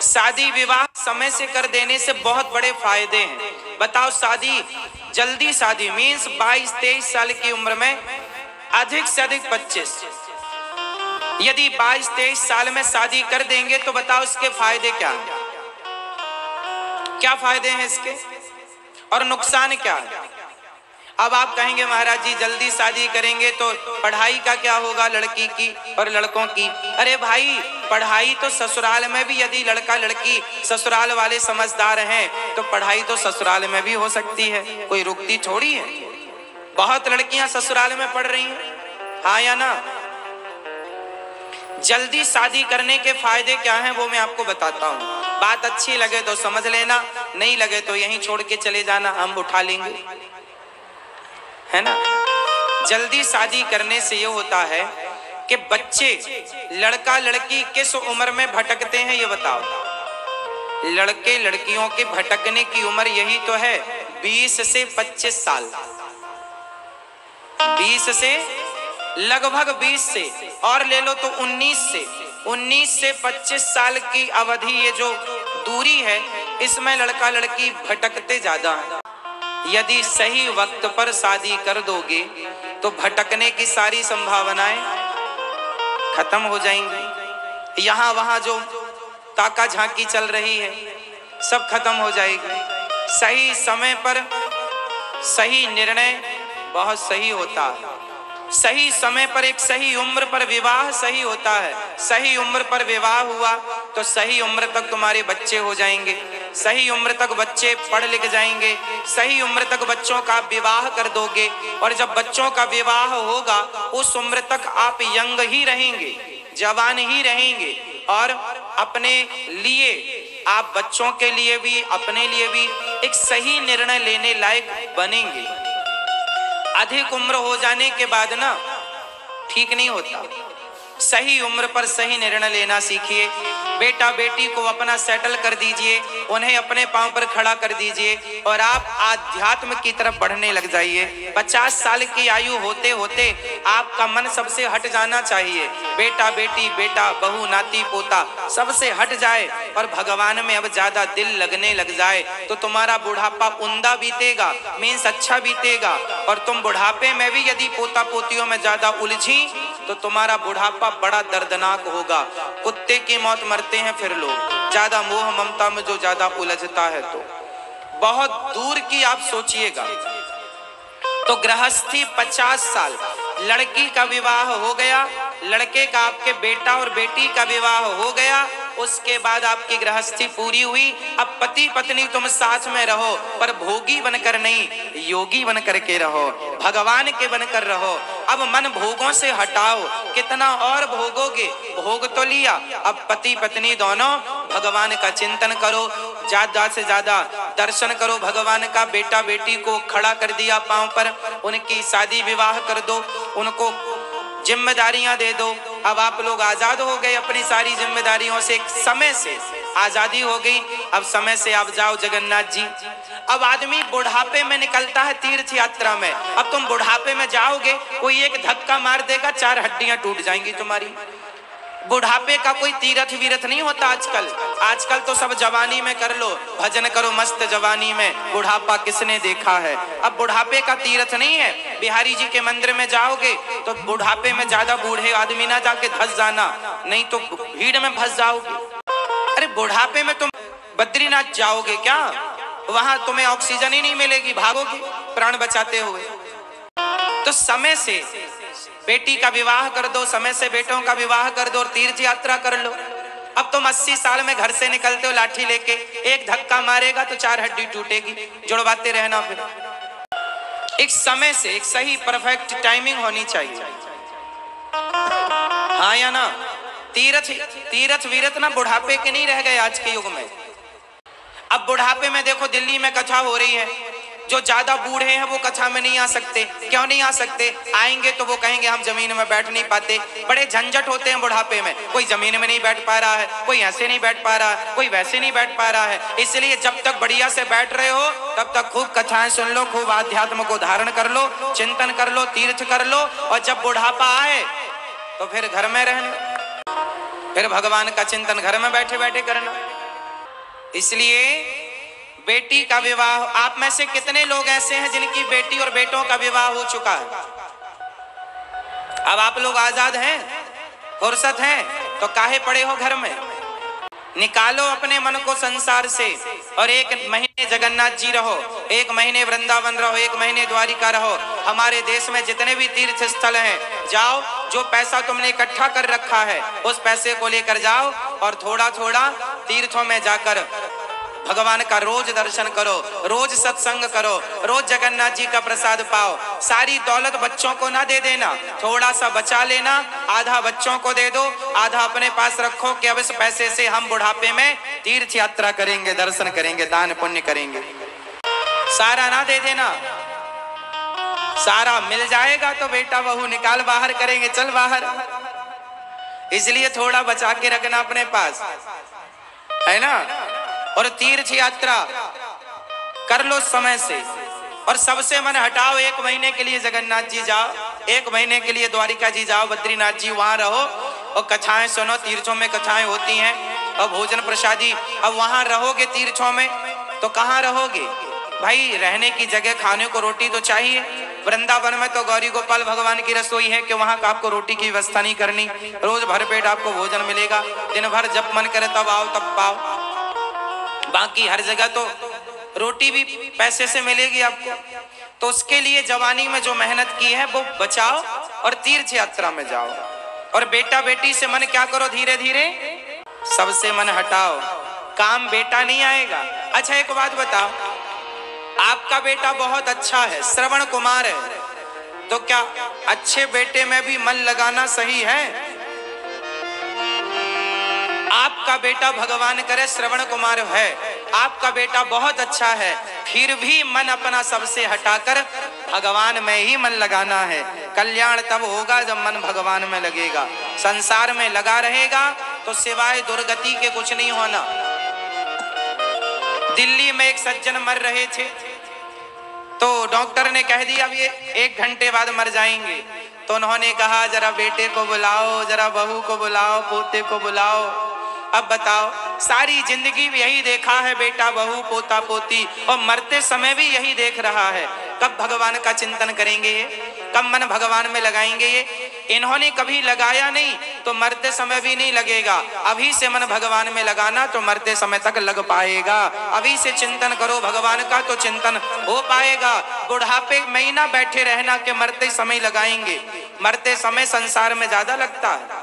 शादी विवाह समय से कर देने से बहुत बड़े फायदे हैं। बताओ, शादी जल्दी शादी मीन्स 22-23 साल की उम्र में अधिक से अधिक 25, यदि 22-23 साल में शादी कर देंगे तो बताओ इसके फायदे क्या हैं? क्या फायदे हैं इसके और नुकसान क्या है? अब आप कहेंगे महाराज जी जल्दी शादी करेंगे तो पढ़ाई का क्या होगा लड़की की और लड़कों की? अरे भाई, पढ़ाई तो ससुराल में भी, यदि लड़का लड़की ससुराल वाले समझदार हैं तो पढ़ाई तो ससुराल में भी हो सकती है, कोई रुकती थोड़ी है। बहुत लड़कियां ससुराल में पढ़ रही हैं, हाँ या ना? जल्दी शादी करने के फायदे क्या हैं वो मैं आपको बताता हूँ। बात अच्छी लगे तो समझ लेना, नहीं लगे तो यहीं छोड़ के चले जाना, हम उठा लेंगे, है ना। जल्दी शादी करने से ये होता है कि बच्चे, लड़का लड़की किस उम्र में भटकते हैं ये बताओ? लड़के लड़कियों के भटकने की उम्र यही तो है 20 से 25 साल, 20 से लगभग 20 से और ले लो तो 19 से 25 साल की अवधि, ये जो दूरी है इसमें लड़का लड़की भटकते ज्यादा है। यदि सही वक्त पर शादी कर दोगे तो भटकने की सारी संभावनाएं खत्म हो जाएंगी। यहाँ वहां जो ताका झांकी चल रही है सब खत्म हो जाएगी। सही समय पर सही निर्णय बहुत सही होता है। सही समय पर एक सही उम्र पर विवाह सही होता है। सही उम्र पर विवाह हुआ तो सही उम्र तक तुम्हारे बच्चे हो जाएंगे, सही उम्र तक बच्चे पढ़ लिख जाएंगे, सही उम्र तक बच्चों का विवाह कर दोगे और जब बच्चों का विवाह होगा उस उम्र तक आप यंग ही रहेंगे, जवान ही रहेंगे और अपने लिए, आप बच्चों के लिए भी अपने लिए भी एक सही निर्णय लेने लायक बनेंगे। अधिक उम्र हो जाने के बाद ना ठीक नहीं होता। सही उम्र पर सही निर्णय लेना सीखिए। बेटा बेटी को अपना सेटल कर दीजिए, उन्हें अपने पांव पर खड़ा कर दीजिए और आप आध्यात्म की तरफ बढ़ने लग जाइए। 50 साल की आयु होते होते आपका मन सबसे हट जाना चाहिए। बेटा बेटी, बेटा बहू, नाती पोता सबसे हट जाए और भगवान में अब ज्यादा दिल लगने लग जाए तो तुम्हारा बुढ़ापा उम्दा बीतेगा, मीन्स अच्छा बीतेगा। और तुम बुढ़ापे में भी यदि पोता पोतियों में ज्यादा उलझी तो तुम्हारा बुढ़ापा बड़ा दर्दनाक होगा। कुत्ते की मौत मरते हैं फिर लोग, ज्यादा मोह ममता में जो ज्यादा उलझता है। तो बहुत दूर की आप सोचिएगा। तो गृहस्थी 50 साल, लड़की का विवाह हो गया, लड़के का आपके बेटा और बेटी का विवाह हो गया, उसके बाद आपकी गृहस्थी पूरी हुई। अब पति पत्नी तुम साथ में रहो पर भोगी बनकर नहीं, योगी बनकर के रहो, भगवान के बनकर रहो। अब मन भोगों से हटाओ, कितना और भोगोगे, भोग तो लिया, अब पति पत्नी दोनों भगवान का चिंतन करो, ज्यादा से ज्यादा दर्शन करो भगवान का। बेटा बेटी को खड़ा कर दिया पांव पर, उनकी शादी विवाह कर दो, उनको जिम्मेदारियां दे दो। अब आप लोग आजाद हो गए अपनी सारी जिम्मेदारियों से, समय से आजादी हो गई। अब समय से आप जाओ जगन्नाथ जी। अब आदमी बुढ़ापे में निकलता है तीर्थ यात्रा में। अब तुम बुढ़ापे में जाओगे, कोई एक धक्का मार देगा, 4 हड्डियां टूट जाएंगी तुम्हारी। बुढ़ापे का कोई तीर्थ वीरथ नहीं होता आजकल। आजकल तो सब जवानी में कर लो, भजन करो मस्त जवानी में, बुढ़ापा किसने देखा है। अब बुढ़ापे का तीर्थ नहीं है। बिहारी जी के मंदिर में जाओगे तो बुढ़ापे में ज्यादा बूढ़े आदमी ना जाके धस जाना, नहीं तो भीड़ में फंस जाओगे। अरे बुढ़ापे में तुम बद्रीनाथ जाओगे क्या, वहां तुम्हें ऑक्सीजन ही नहीं मिलेगी, भागोगे प्राण बचाते हुए। तो समय से बेटी का विवाह कर दो, समय से बेटों का विवाह कर दो और तीर्थ यात्रा कर लो। अब तुम 80 साल में घर से निकलते हो लाठी लेके, एक धक्का मारेगा तो 4 हड्डी टूटेगी, जुड़वाते रहना। फिर एक समय से एक सही परफेक्ट टाइमिंग होनी चाहिए, हाँ या ना। तीर्थ वीरथ ना बुढ़ापे के नहीं रह गए आज के युग में। अब बुढ़ापे में देखो दिल्ली में कथा हो रही है, जो ज्यादा बूढ़े हैं वो कथा में नहीं आ सकते। क्यों नहीं आ सकते? आएंगे तो वो कहेंगे हम जमीन में बैठ नहीं पाते। बड़े झंझट होते हैं बुढ़ापे में, कोई जमीन में नहीं बैठ पा रहा है, कोई ऐसे नहीं बैठ पा रहा है, कोई वैसे नहीं बैठ पा रहा है। इसलिए जब तक बढ़िया से बैठ रहे हो तब तक खूब कथाएं सुन लो, खूब आध्यात्म को धारण कर लो, चिंतन कर लो, तीर्थ कर लो। और जब बुढ़ापा आए तो फिर घर में रहना, फिर भगवान का चिंतन घर में बैठे बैठे करना। इसलिए बेटी का विवाह, आप में से कितने लोग ऐसे हैं जिनकी बेटी और बेटों का विवाह हो चुका है? अब आप लोग आजाद हैं, फुर्सत हैं, तो काहे पड़े हो घर में? निकालो अपने मन को संसार से और 1 महीने जगन्नाथ जी रहो, 1 महीने वृंदावन रहो, 1 महीने द्वारिका रहो। हमारे देश में जितने भी तीर्थ स्थल हैं जाओ, जो पैसा तुमने इकट्ठा कर रखा है उस पैसे को लेकर जाओ और थोड़ा थोड़ा तीर्थों में जाकर भगवान का रोज दर्शन करो, रोज सत्संग करो, रोज जगन्नाथ जी का प्रसाद पाओ। सारी दौलत बच्चों को ना दे देना, थोड़ा सा बचा लेना, आधा बच्चों को दे दो, आधा अपने पास रखो कि अब इस पैसे से हम बुढ़ापे में तीर्थ यात्रा करेंगे, दर्शन करेंगे, दान पुण्य करेंगे। सारा ना दे देना, सारा मिल जाएगा तो बेटा बहू निकाल बाहर करेंगे, चल बाहर। इसलिए थोड़ा बचा के रखना अपने पास, है ना। और तीर्थ यात्रा कर लो समय से, और सबसे मन हटाओ। 1 महीने के लिए जगन्नाथ जी जाओ, 1 महीने के लिए द्वारिका जी जाओ, बद्रीनाथ जी, वहां रहो और कथाएं सुनो। तीर्थों में कथाएं होती हैं और भोजन प्रसादी। अब वहां रहोगे तीर्थों में तो कहाँ रहोगे भाई? रहने की जगह, खाने को रोटी तो चाहिए। वृंदावन में तो गौरी गोपाल भगवान की रसोई है कि वहां का आपको रोटी की व्यवस्था नहीं करनी, रोज भर पेट आपको भोजन मिलेगा, दिन भर जब मन करे तब आओ तब पाओ। बाकी हर जगह तो रोटी भी पैसे से मिलेगी आपको। तो उसके लिए जवानी में जो मेहनत की है वो बचाओ और तीर्थ यात्रा में जाओ। और बेटा बेटी से मन क्या करो, धीरे धीरे सबसे मन हटाओ, काम बेटा नहीं आएगा। अच्छा एक बात बताओ, आपका बेटा बहुत अच्छा है, श्रवण कुमार है, तो क्या अच्छे बेटे में भी मन लगाना सही है? आपका बेटा भगवान करे श्रवण कुमार है, आपका बेटा बहुत अच्छा है, फिर भी मन अपना सबसे हटाकर भगवान में ही मन लगाना है। कल्याण तब होगा जब मन भगवान में लगेगा। संसार में लगा रहेगा तो सिवाय दुर्गति के कुछ नहीं होना। दिल्ली में एक सज्जन मर रहे थे तो डॉक्टर ने कह दिया अब ये 1 घंटे बाद मर जाएंगे। तो उन्होंने कहा जरा बेटे को बुलाओ, जरा बहू को बुलाओ, पोते को बुलाओ। अब बताओ, सारी जिंदगी भी यही देखा है, बेटा बहू पोता पोती, और मरते समय भी यही देख रहा है। कब भगवान का चिंतन करेंगे ये? कब मन भगवान में लगाएंगे ये? इन्होंने कभी लगाया नहीं तो मरते समय भी नहीं लगेगा। अभी से मन भगवान में लगाना तो मरते समय तक लग पाएगा। अभी से चिंतन करो भगवान का तो चिंतन हो पाएगा। बुढ़ापे में ही ना बैठे रहना कि मरते समय लगाएंगे। मरते समय संसार में ज्यादा लगता है।